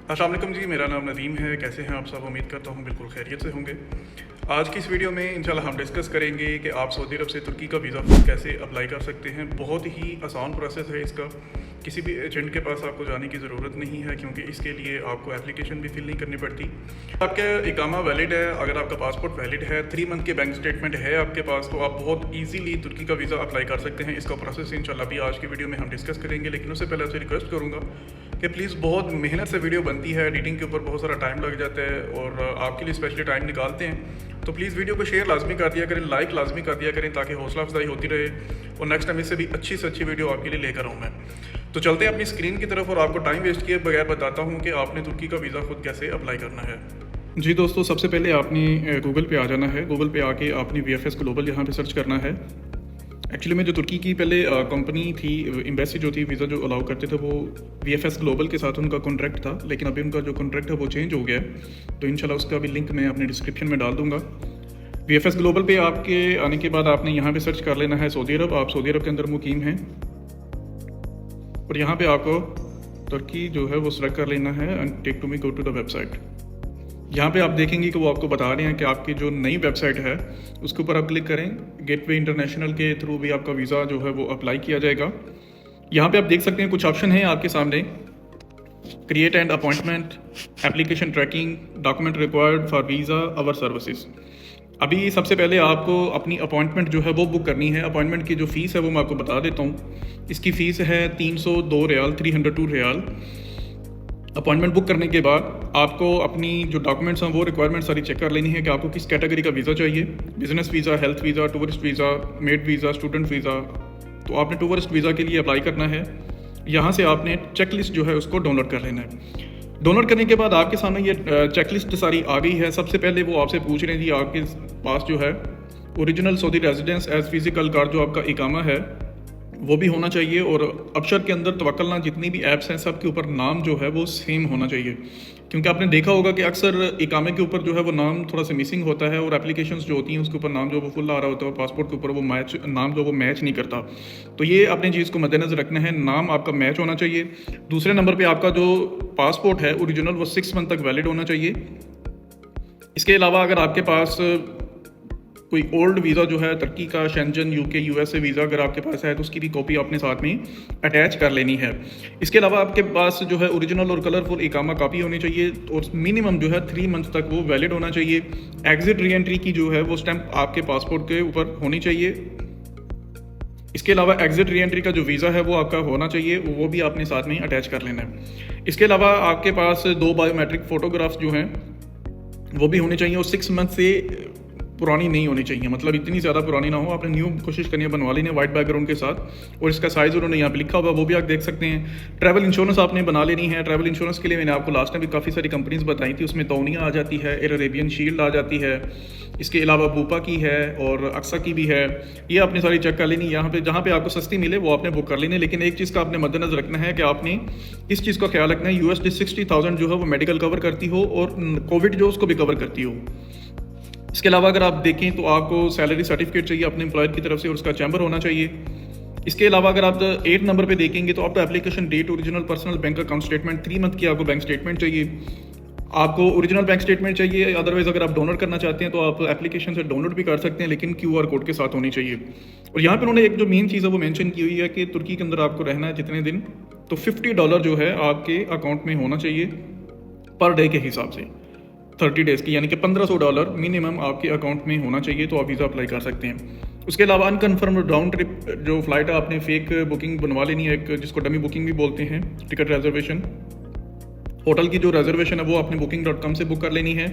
अस्सलाम वालेकुम जी, मेरा नाम नदीम है। कैसे हैं आप सब? उम्मीद करता हूँ बिल्कुल खैरियत से होंगे। आज की इस वीडियो में इंशाल्लाह हम डिस्कस करेंगे कि आप सऊदी अरब से तुर्की का वीज़ा खुद कैसे अप्लाई कर सकते हैं। बहुत ही आसान प्रोसेस है इसका। किसी भी एजेंट के पास आपको जाने की ज़रूरत नहीं है, क्योंकि इसके लिए आपको एप्लीकेशन भी फिल नहीं करनी पड़ती। आपका इकामा वैलिड है, अगर आपका पासपोर्ट वैलिड है, 3 मंथ के बैंक स्टेटमेंट है आपके पास, तो आप बहुत ईजीली तुर्की का वीज़ा अप्लाई कर सकते हैं। इसका प्रोसेस इंशाल्लाह भी आज की वीडियो में हम डिस्कस करेंगे, लेकिन उससे पहले आपसे रिक्वेस्ट करूँगा कि प्लीज़, बहुत मेहनत से वीडियो बनती है, एडिटिंग के ऊपर बहुत सारा टाइम लग जाता है और आपके लिए स्पेशली टाइम निकालते हैं, तो प्लीज़ वीडियो को शेयर लाजमी कर दिया करें, लाइक लाजमी कर दिया करें, ताकि हौसला अफजाई होती रहे और नेक्स्ट टाइम इससे भी अच्छी से अच्छी वीडियो आपके लिए लेकर आऊँ मैं। तो चलते हैं अपनी स्क्रीन की तरफ और आपको टाइम वेस्ट किए बगैर बताता हूँ कि आपने तुर्की का वीज़ा खुद कैसे अप्लाई करना है। जी दोस्तों, सबसे पहले आपने गूगल पे आ जाना है। गूगल पे आके आपने VFS ग्लोबल यहाँ पे सर्च करना है। एक्चुअली में जो तुर्की की पहले कंपनी थी, एम्बेसी जो थी, वीज़ा जो अलाउ करते थे, वो VFS ग्लोबल के साथ उनका कॉन्ट्रैक्ट था, लेकिन अभी उनका जो कॉन्ट्रैक्ट है वो चेंज हो गया है। तो इंशाल्लाह उसका भी लिंक मैं अपने डिस्क्रिप्शन में डाल दूंगा। VFS ग्लोबल पे आपके आने के बाद आपने यहाँ पे सर्च कर लेना है सऊदी अरब। आप सऊदी अरब के अंदर मुकीम हैं और यहाँ पे आपको तुर्की जो है वो सिलेक्ट कर लेना है and take to me go to the website. यहाँ पे आप देखेंगे कि वो आपको बता रहे हैं कि आपकी जो नई वेबसाइट है उसके ऊपर आप क्लिक करें। गेटवे इंटरनेशनल के थ्रू भी आपका वीज़ा जो है वो अप्लाई किया जाएगा। यहाँ पे आप देख सकते हैं कुछ ऑप्शन हैं आपके सामने: create and appointment, application tracking, document required for visa, our services. अभी सबसे पहले आपको अपनी अपॉइंटमेंट जो है वो बुक करनी है। अपॉइंटमेंट की जो फ़ीस है वो मैं आपको बता देता हूँ। इसकी फ़ीस है 302 रियाल, 302 रियाल। अपॉइंटमेंट बुक करने के बाद आपको अपनी जो डॉक्यूमेंट्स हैं वो रिक्वायरमेंट सारी चेक कर लेनी है कि आपको किस कैटेगरी का वीज़ा चाहिए: business visa, health visa, tourist visa, made visa, student visa. तो आपने टूरिस्ट वीज़ा के लिए अप्लाई करना है। यहाँ से आपने चेक लिस्ट जो है उसको डाउनलोड कर लेना है। डाउनलोड करने के बाद आपके सामने ये चेक लिस्ट सारी आ गई है। सबसे पहले वो आपसे पूछ रहे हैं जी आपके पास जो है original Saudi residence as physical card, जो आपका इकामा है वो भी होना चाहिए, और अबशर के अंदर तवक्कलना जितनी भी ऐप्स हैं सब के ऊपर नाम जो है वो सेम होना चाहिए, क्योंकि आपने देखा होगा कि अक्सर इकामे के ऊपर जो है वो नाम थोड़ा सा मिसिंग होता है और एप्लीकेशंस जो होती हैं उसके ऊपर नाम जो वो फुल आ रहा होता है और पासपोर्ट के ऊपर वो नाम जो वो मैच नहीं करता। तो ये अपनी चीज़ को मद्देनजर रखना है, नाम आपका मैच होना चाहिए। दूसरे नंबर पर आपका जो पासपोर्ट है ओरिजिनल वो 6 मंथ तक वैलिड होना चाहिए। इसके अलावा अगर आपके पास कोई ओल्ड वीज़ा जो है तुर्की का, शेंजन, UK, USA वीज़ा अगर आपके पास है तो उसकी भी कॉपी अपने साथ में अटैच कर लेनी है। इसके अलावा आपके पास जो है ओरिजिनल और कलरफुल इकामा कॉपी होनी चाहिए और मिनिमम जो है 3 मंथ तक वो वैलिड होना चाहिए। एग्जिट री एंट्री की जो है वो स्टैंप आपके पासपोर्ट के ऊपर होनी चाहिए। इसके अलावा एग्जिट री एंट्री का जो वीज़ा है वो आपका होना चाहिए, वो भी आपने साथ में अटैच कर लेना है। इसके अलावा आपके पास 2 बायोमेट्रिक फ़ोटोग्राफ्स जो हैं वो भी होने चाहिए और 6 मंथ से पुरानी नहीं होनी चाहिए, मतलब इतनी ज़्यादा पुरानी ना हो। आपने न्यू कोशिश करनी है बनवा लेनी है वाइट बैकग्राउंड के साथ, और इसका साइज़ उन्होंने यहाँ पे लिखा हुआ वो भी आप देख सकते हैं। ट्रैवल इंश्योरेंस आपने बना लेनी है। ट्रैवल इंश्योरेंस के लिए मैंने आपको लास्ट टाइम भी काफ़ी सारी कंपनीज बताई थी, उसमें तौनिया आ जाती है, एयर अरेबियन शील्ड आ जाती है, इसके अलावा बूपा की है और अक्सा की भी है। ये आपने सारी चेक कर लेनी। यहाँ पे जहाँ पे आपको सस्ती मिले वो आपने बुक कर लेनी है, लेकिन एक चीज़ का आपने मद्देनजर रखना है कि आपने इस चीज़ का ख्याल रखना है USD 60,000 जो है वो मेडिकल कवर करती हो और कोविड जो उसको भी कवर करती हो। इसके अलावा अगर आप देखें तो आपको सैलरी सर्टिफिकेट चाहिए अपने एम्प्लॉयर की तरफ से और उसका चैम्बर होना चाहिए। इसके अलावा अगर आप 8 नंबर पे देखेंगे तो आपको application date, original personal bank account statement, 3 month की आपको बैंक स्टेटमेंट चाहिए। आपको ओरिजिनल बैंक स्टेटमेंट चाहिए, अदरवाइज अगर आप डाउनलोड करना चाहते हैं तो आप एप्लीकेशन से डाउनलोड भी कर सकते हैं, लेकिन QR कोड के साथ होनी चाहिए। और यहाँ पर उन्होंने एक जो मेन चीज़ है वो मेंशन की हुई है कि तुर्की के अंदर आपको रहना है जितने दिन, तो $50 जो है आपके अकाउंट में होना चाहिए पर डे के हिसाब से, 30 डेज़ की, यानी कि $1500 मिनिमम आपके अकाउंट में होना चाहिए, तो आप वीज़ा अप्लाई कर सकते हैं। उसके अलावा अनकन्फर्म्ड राउंड ट्रिप जो फ्लाइट है आपने फेक बुकिंग बनवा लेनी है, एक जिसको डमी बुकिंग भी बोलते हैं, टिकट रिजर्वेशन। होटल की जो रिजर्वेशन है वो आपने booking.com से बुक कर लेनी है।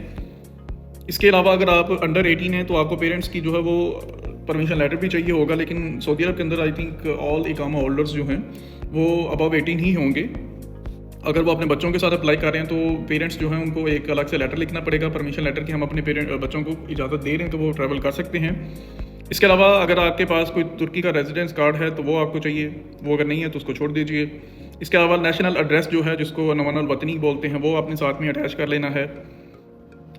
इसके अलावा अगर आप अंडर 18 हैं तो आपको पेरेंट्स की जो है वो परमिशन लेटर भी चाहिए होगा, लेकिन सऊदी अरब के अंदर आई थिंक ऑल इकामा होल्डर्स जो हैं वो अबव 18 ही होंगे। अगर वो अपने बच्चों के साथ अप्लाई कर रहे हैं तो पेरेंट्स जो हैं उनको एक अलग से लेटर लिखना पड़ेगा, परमिशन लेटर कि हम अपने बच्चों को इजाज़त दे रहे हैं तो वो ट्रैवल कर सकते हैं। इसके अलावा अगर आपके पास कोई तुर्की का रेजिडेंस कार्ड है तो वो आपको चाहिए, वो अगर नहीं है तो उसको छोड़ दीजिए। इसके अलावा नेशनल एड्रेस जो है जिसको अनवानुल वतनी बोलते हैं वो अपने साथ में अटैच कर लेना है।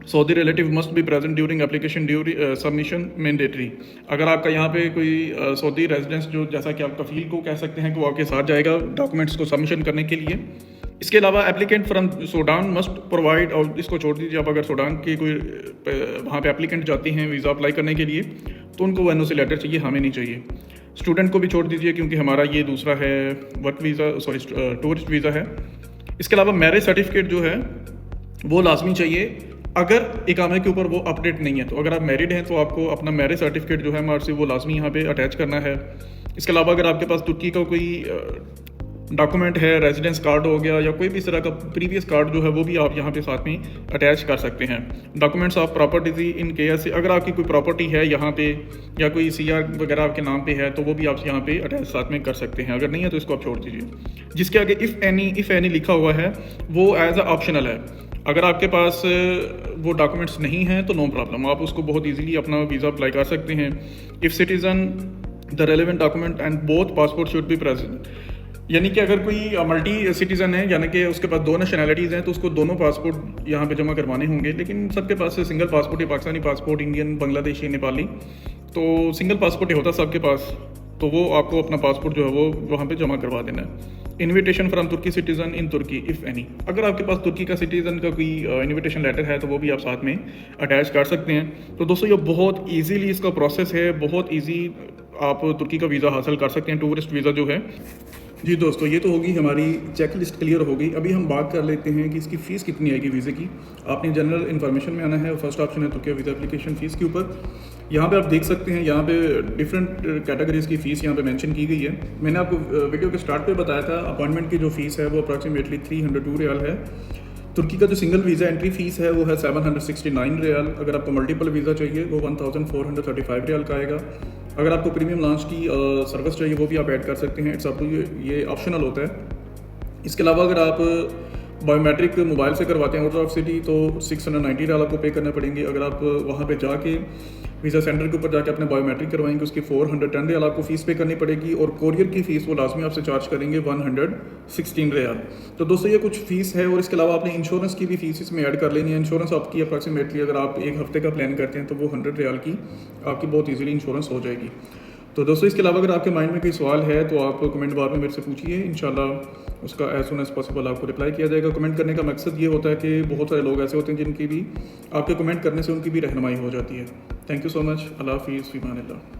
Saudi relative must be present during application submission mandatory. अगर आपका यहाँ पे कोई सऊदी रेजिडेंस जो, जैसा कि आप कफील को कह सकते हैं, कि वो आपके साथ जाएगा डॉक्यूमेंट्स को सबमिशन करने के लिए, इसके अलावा applicant from Sudan must provide, और इसको छोड़ दीजिए, आप अगर सूडान की कोई वहाँ पे एप्लीकेंट जाती हैं वीज़ा अप्लाई करने के लिए तो उनको एनओसी लेटर चाहिए, हमें नहीं चाहिए। स्टूडेंट को भी छोड़ दीजिए क्योंकि हमारा ये दूसरा है work visa, sorry tourist visa है। इसके अलावा मैरिज सर्टिफिकेट जो है वो लाजमी चाहिए, अगर इकामे के ऊपर वो अपडेट नहीं है। तो अगर आप मैरिड हैं तो आपको अपना मैरिज सर्टिफिकेट जो है मार्क्स वो लाजमी यहाँ पे अटैच करना है। इसके अलावा अगर आपके पास तुर्की का कोई डॉक्यूमेंट है, रेजिडेंस कार्ड हो गया या कोई भी इस तरह का प्रीवियस कार्ड जो है वो भी आप यहाँ पे साथ में अटैच कर सकते हैं। Documents of properties in case, अगर आपकी कोई प्रॉपर्टी है यहाँ पे या कोई सीआर वगैरह आपके नाम पे है तो वो भी आप यहाँ पे अटैच साथ में कर सकते हैं। अगर नहीं है तो इसको आप छोड़ दीजिए। जिसके आगे इफ़ एनी लिखा हुआ है वो एज अ ऑप्शनल है। अगर आपके पास वो डॉक्यूमेंट्स नहीं हैं तो नो प्रॉब्लम, आप उसको बहुत ईजीली अपना वीज़ा अप्लाई कर सकते हैं। If citizen the relevant document and both passport should be present, यानी कि अगर कोई मल्टी सिटीज़न है यानी कि उसके पास दो नेशनैलिटीज़ हैं तो उसको दोनों पासपोर्ट यहाँ पे जमा करवाने होंगे। लेकिन सबके पास सिंगल पासपोर्ट है, पाकिस्तानी पासपोर्ट, इंडियन, बांग्लादेशी, नेपाली, तो सिंगल पासपोर्ट ही होता सबके पास, तो वो आपको अपना पासपोर्ट जो है वो वहाँ पे जमा करवा देना है। Invitation from Turkey citizen in Turkey if any, अगर आपके पास तुर्की का सिटीज़न का कोई इनविटेशन लेटर है तो वो भी आप साथ में अटैच कर सकते हैं। तो दोस्तों ये बहुत ईजीली इसका प्रोसेस है, बहुत ईजी आप तुर्की का वीज़ा हासिल कर सकते हैं, टूरिस्ट वीज़ा जो है। जी दोस्तों, ये तो होगी हमारी चेक लिस्ट क्लियर हो गई। अभी हम बात कर लेते हैं कि इसकी फ़ीस कितनी आएगी वीज़े की। आपने जनरल इन्फॉर्मेशन में आना है, फर्स्ट ऑप्शन है तुर्की वीज़ा एप्लीकेशन फ़ीस के ऊपर। यहाँ पे आप देख सकते हैं, यहाँ पे डिफरेंट कैटेगरीज की फ़ीस यहाँ पे मेंशन की गई है। मैंने आपको वीडियो के स्टार्ट पे बताया था अपॉइंटमेंट की जो फ़ीस है वो अप्रॉक्सीमेटली 302 रियाल है। तुर्की का जो सिंगल वीज़ा एंट्री फ़ीस है वो है 769 रियाल। अगर आपको मल्टीपल वीज़ा चाहिए वो 1435 रियाल का आएगा। अगर आपको प्रीमियम लॉन्च की सर्विस चाहिए वो भी आप ऐड कर सकते हैं, इट्स अप टू यू, ये ऑप्शनल होता है। इसके अलावा अगर आप बायोमेट्रिक मोबाइल से करवाते हैं आउट ऑफ सिटी तो 690 रियाल आपको पे करने पड़ेंगे। अगर आप वहाँ पे जाके वीज़ा सेंटर के ऊपर जाके अपने बायोमेट्रिक करवाएंगे उसकी 410 रियाल आपको फ़ीस पे करनी पड़ेगी। और कोरियर की फ़ीस वो लाजमी आपसे चार्ज करेंगे 116 रियाल। तो दोस्तों ये कुछ फ़ीस है। और इसके अलावा आपने इंश्योरेंस की भी फ़ीस इसमें ऐड कर लेनी है। इंश्योरेंस आपकी अप्रॉक्सीमेटली अगर आप एक हफ्ते का प्लान करते हैं तो वो 100 रियाल की आपकी बहुत ईजीली इंश्योरेंस हो जाएगी। तो दोस्तों इसके अलावा अगर आपके माइंड में कोई सवाल है तो आप कमेंट बार में मेरे से पूछिए, इंशाल्लाह उसका एज सुन एज़ पॉसिबल आपको रिप्लाई किया जाएगा। कमेंट करने का मकसद ये होता है कि बहुत सारे लोग ऐसे होते हैं जिनकी भी आपके कमेंट करने से उनकी भी रहनुमाई हो जाती है। Thank you so much. अल्लाह हाफिज़, फ़ी अमान अल्लाह।